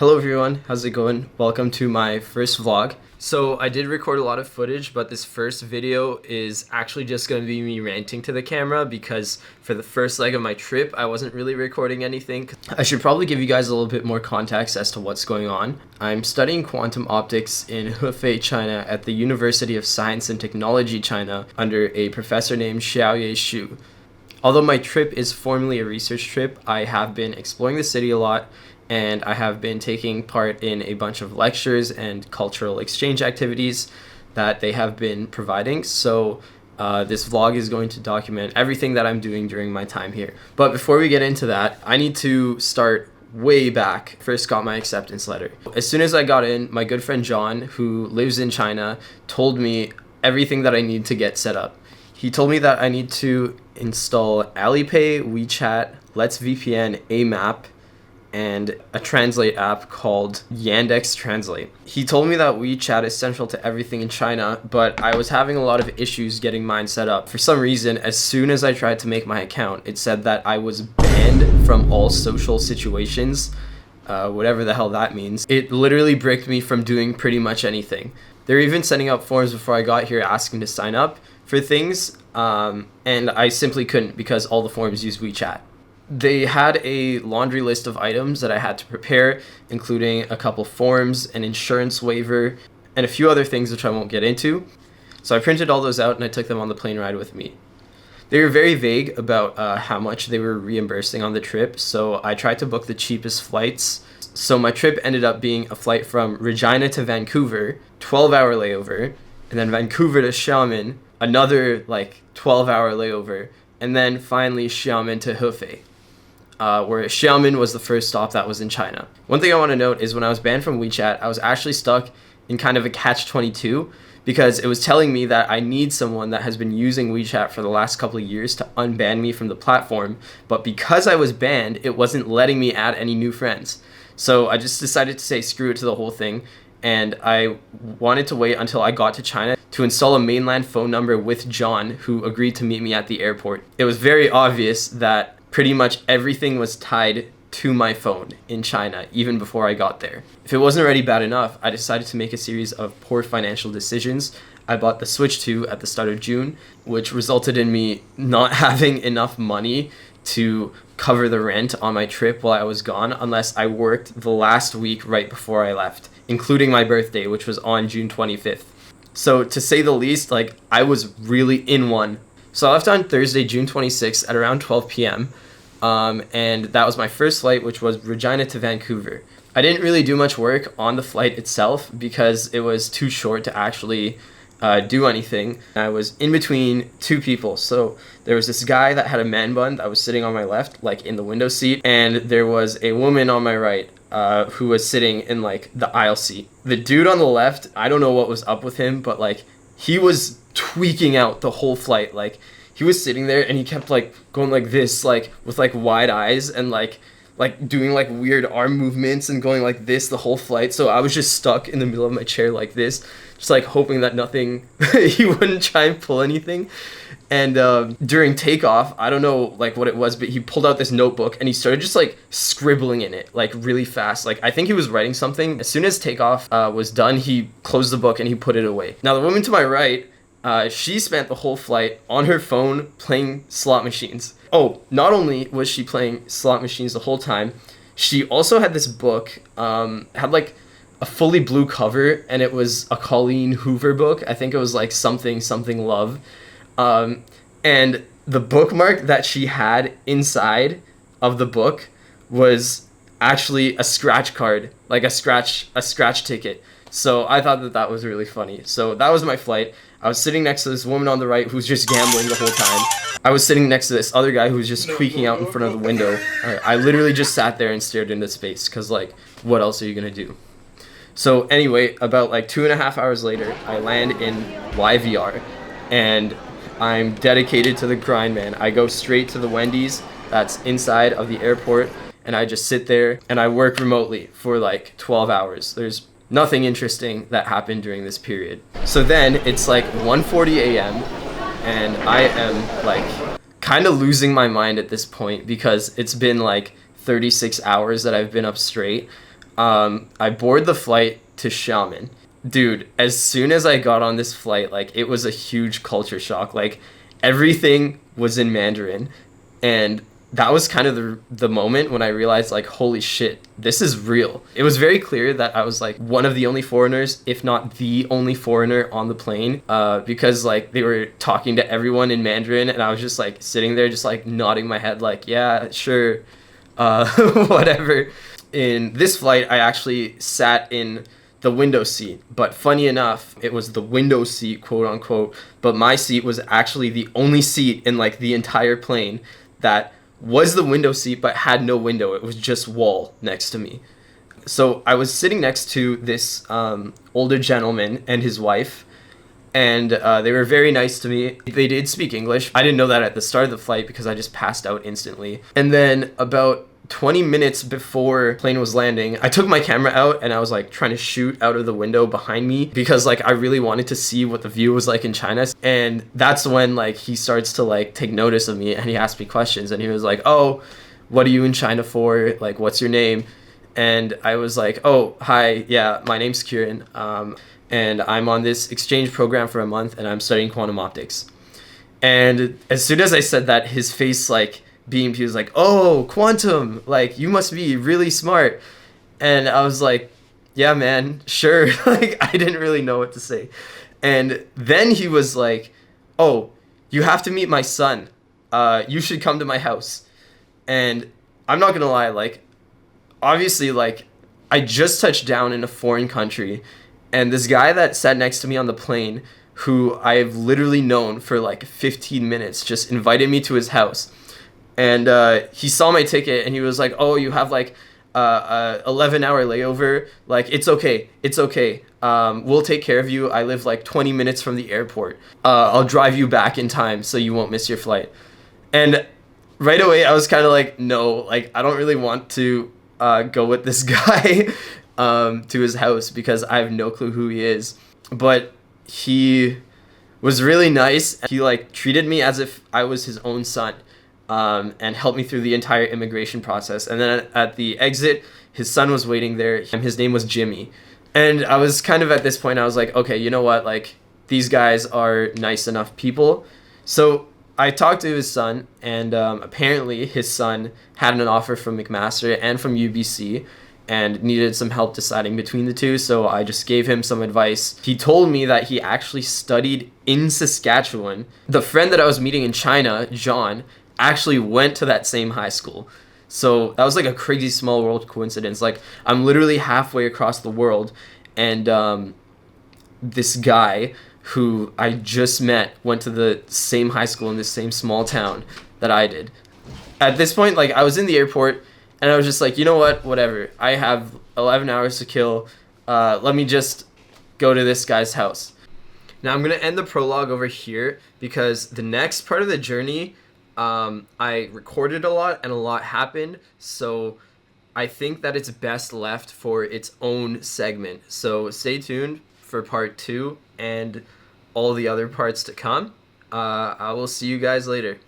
Hello everyone, how's it going? Welcome to my first vlog. So I did record a lot of footage, but this first video is actually just going to be me ranting to the camera because for the first leg of my trip, I wasn't really recording anything. I should probably give you guys a little bit more context as to what's going on. I'm studying quantum optics in Hefei, China at the University of Science and Technology, China under a professor named Xiaoye Xu. Although my trip is formally a research trip, I have been exploring the city a lot, and I have been taking part in a bunch of lectures and cultural exchange activities that they have been providing. So this vlog is going to document everything that I'm doing during my time here. But before we get into that, I need to start way back. First got my acceptance letter. As soon as I got in, my good friend John, who lives in China, told me everything that I need to get set up. He told me that I need to install Alipay, WeChat, Let's VPN, AMAP, and a translate app called Yandex Translate. He told me that WeChat is central to everything in China, but I was having a lot of issues getting mine set up. For some reason, as soon as I tried to make my account, it said that I was banned from all social situations, whatever the hell that means. It literally bricked me from doing pretty much anything. They're even sending out forms before I got here asking to sign up for things, and I simply couldn't because all the forms use WeChat. They had a laundry list of items that I had to prepare, including a couple forms, an insurance waiver, and a few other things which I won't get into. So I printed all those out and I took them on the plane ride with me. They were very vague about how much they were reimbursing on the trip, so I tried to book the cheapest flights. So my trip ended up being a flight from Regina to Vancouver, 12-hour layover, and then Vancouver to Xiamen, another 12-hour layover, and then finally Xiamen to Hefei. Where Xiamen was the first stop that was in China. One thing I want to note is when I was banned from WeChat, I was actually stuck in kind of a catch-22 because it was telling me that I need someone that has been using WeChat for the last couple of years to unban me from the platform, but because I was banned, it wasn't letting me add any new friends. So I just decided to say screw it to the whole thing, and I wanted to wait until I got to China to install a mainland phone number with John, who agreed to meet me at the airport. It was very obvious that pretty much everything was tied to my phone in China, even before I got there. If it wasn't already bad enough, I decided to make a series of poor financial decisions. I bought the Switch 2 at the start of June, which resulted in me not having enough money to cover the rent on my trip while I was gone, unless I worked the last week right before I left, including my birthday, which was on June 25th. So to say the least, I was really in one. So I left on Thursday, June 26th at around 12 p.m. And that was my first flight, which was Regina to Vancouver. I didn't really do much work on the flight itself because it was too short to actually do anything. I was in between two people. So there was this guy that had a man bun that was sitting on my left, in the window seat, and there was a woman on my right who was sitting in the aisle seat. The dude on the left, I don't know what was up with him, but he was tweaking out the whole flight. He was sitting there and he kept going like this, with wide eyes and doing weird arm movements and going like this the whole flight. So I was just stuck in the middle of my chair like this, just hoping that nothing he wouldn't try and pull anything. And during takeoff, I don't know what it was, but he pulled out this notebook and he started just scribbling in it really fast. I think he was writing something. As soon as takeoff was done, he closed the book and he put it away. Now the woman to my right, she spent the whole flight on her phone playing slot machines. Oh, not only was she playing slot machines the whole time, she also had this book, had a fully blue cover, and it was a Colleen Hoover book. I think it was something love. And the bookmark that she had inside of the book was actually a scratch card, a scratch ticket. So I thought that was really funny. So that was my flight. I was sitting next to this woman on the right who's just gambling the whole time. I was sitting next to this other guy who was just tweaking out in front of the window. I literally just sat there and stared into space because, what else are you going to do? So anyway, about 2.5 hours later, I land in YVR, and I'm dedicated to the grind, man. I go straight to the Wendy's that's inside of the airport, and I just sit there and I work remotely for 12 hours. There's nothing interesting that happened during this period. So then it's 1:40 a.m. and I am kind of losing my mind at this point because it's been 36 hours that I've been up straight. I board the flight to Xiamen. Dude, as soon as I got on this flight, like, it was a huge culture shock. Like, everything was in Mandarin, and that was kind of the moment when I realized, like, holy shit, this is real. It was very clear that I was like one of the only foreigners, if not the only foreigner on the plane, because like they were talking to everyone in Mandarin, and I was just like sitting there just like nodding my head like, yeah, sure, whatever. In this flight, I actually sat in the window seat, but funny enough, it was the window seat, quote unquote, but my seat was actually the only seat in like the entire plane that was the window seat but had no window. It was just wall next to me. So I was sitting next to this older gentleman and his wife, and they were very nice to me. They did speak English. I didn't know that at the start of the flight because I just passed out instantly. And then about 20 minutes before plane was landing, I took my camera out and I was like trying to shoot out of the window behind me because like I really wanted to see what the view was like in China. And that's when like he starts to like take notice of me, and he asked me questions, and he was like, oh, what are you in China for? Like, what's your name? And I was like, oh, hi, yeah, my name's Kieran, and I'm on this exchange program for a month, and I'm studying quantum optics. And as soon as I said that, his face like beamed. He was like, oh, quantum, like, you must be really smart. And I was like, yeah, man, sure. Like, I didn't really know what to say. And then he was like, oh, you have to meet my son. You should come to my house. And I'm not gonna lie, like, obviously, like, I just touched down in a foreign country, and this guy that sat next to me on the plane, who I've literally known for like 15 minutes, just invited me to his house. And he saw my ticket, and he was like, oh, you have like a 11-hour layover. Like, it's okay. It's okay. We'll take care of you. I live like 20 minutes from the airport. I'll drive you back in time so you won't miss your flight. And right away, I was kind of like, no, like, I don't really want to go with this guy to his house because I have no clue who he is. But he was really nice. He like treated me as if I was his own son. And helped me through the entire immigration process. And then at the exit, his son was waiting there. His name was Jimmy. And I was kind of at this point, I was like, okay, you know what? Like, these guys are nice enough people. So I talked to his son, and apparently his son had an offer from McMaster and from UBC and needed some help deciding between the two. So I just gave him some advice. He told me that he actually studied in Saskatchewan. The friend that I was meeting in China, John, actually went to that same high school. So that was like a crazy small world coincidence. Like, I'm literally halfway across the world, and this guy who I just met went to the same high school in this same small town that I did. At this point, like, I was in the airport, and I was just like, you know what, whatever. I have 11 hours to kill. Let me just go to this guy's house. Now I'm going to end the prologue over here because the next part of the journey, I recorded a lot and a lot happened, so I think that it's best left for its own segment. So stay tuned for part 2 and all the other parts to come. I will see you guys later.